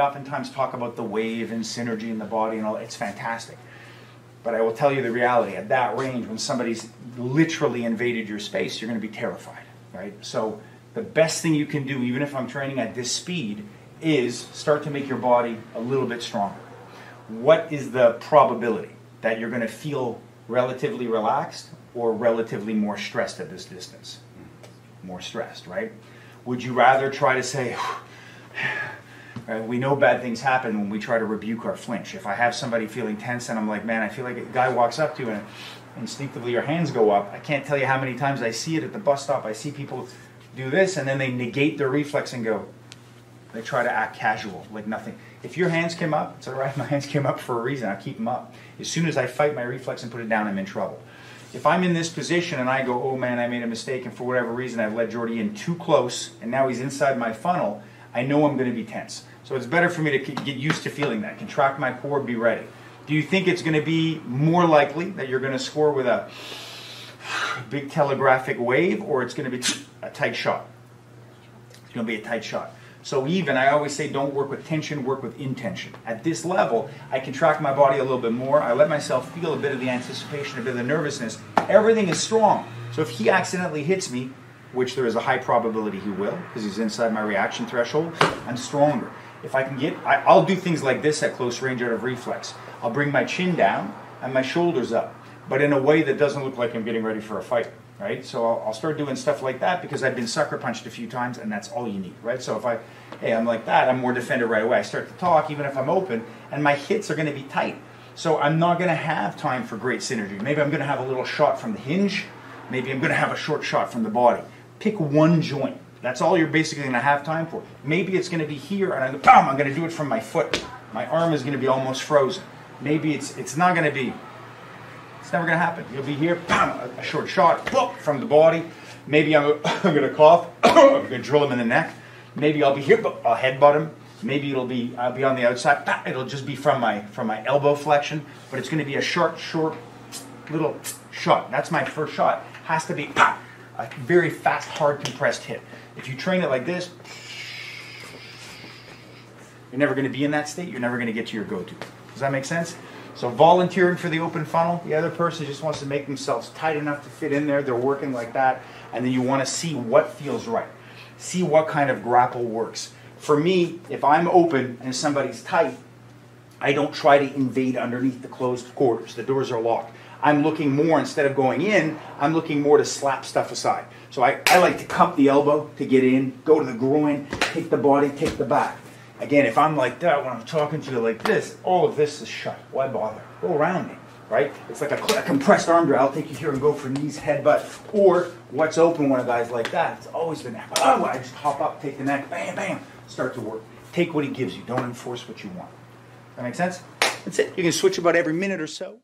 oftentimes talk about the wave and synergy in the body and all. It's fantastic. But I will tell you the reality. At that range, when somebody's literally invaded your space, you're going to be terrified, right? So the best thing you can do, even if I'm training at this speed, is start to make your body a little bit stronger. What is the probability that you're going to feel relatively relaxed or relatively more stressed at this distance? More stressed, right? Would you rather try to say, we know bad things happen when we try to rebuke or flinch. If I have somebody feeling tense and I'm like, man, I feel like a guy walks up to you and instinctively your hands go up. I can't tell you how many times I see it at the bus stop. I see people do this and then they negate their reflex and go. They try to act casual, like nothing. If your hands came up, it's all right. My hands came up for a reason. I'll keep them up. As soon as I fight my reflex and put it down, I'm in trouble. If I'm in this position and I go, oh man, I made a mistake, and for whatever reason I've let Jordy in too close, and now he's inside my funnel, I know I'm going to be tense. So it's better for me to get used to feeling that. Contract my core, be ready. Do you think it's going to be more likely that you're going to score with a big telegraphic wave, or it's going to be a tight shot? It's going to be a tight shot. So even, I always say, don't work with tension, work with intention. At this level, I contract my body a little bit more. I let myself feel a bit of the anticipation, a bit of the nervousness. Everything is strong. So if he accidentally hits me, which there is a high probability he will, because he's inside my reaction threshold, I'm stronger. If I can get, I'll do things like this at close range out of reflex. I'll bring my chin down and my shoulders up, but in a way that doesn't look like I'm getting ready for a fight. Right? So I'll start doing stuff like that because I've been sucker punched a few times and that's all you need, right? So if I'm like that, I'm more defended right away. I start to talk even if I'm open and my hits are going to be tight. So I'm not going to have time for great synergy. Maybe I'm going to have a little shot from the hinge. Maybe I'm going to have a short shot from the body. Pick one joint. That's all you're basically going to have time for. Maybe it's going to be here and I'm going to do it from my foot. My arm is going to be almost frozen. Maybe it's not going to be. It's never going to happen. You'll be here, a short shot from the body. Maybe I'm going to cough. I'm going to drill him in the neck. Maybe I'll be here, I'll headbutt him. Maybe I'll be on the outside. It'll just be from my elbow flexion, but it's going to be a short little shot. That's my first shot. Has to be a very fast, hard, compressed hit. If you train it like this, you're never going to be in that state. You're never going to get to your go-to. Does that make sense? So volunteering for the open funnel, the other person just wants to make themselves tight enough to fit in there. They're working like that. And then you want to see what feels right. See what kind of grapple works. For me, if I'm open and somebody's tight, I don't try to invade underneath the closed quarters. The doors are locked. I'm looking more, instead of going in, I'm looking more to slap stuff aside. So I like to cup the elbow to get in, go to the groin, take the body, take the back. Again, if I'm like that, when I'm talking to you like this, all of this is shut. Why bother? Go around me, right? It's like a compressed arm drag. I'll take you here and go for knees, headbutt. Or what's open when a guy's like that? It's always been that. Oh, I just hop up, take the neck, bam, bam, start to work. Take what he gives you. Don't enforce what you want. That make sense? That's it. You can switch about every minute or so.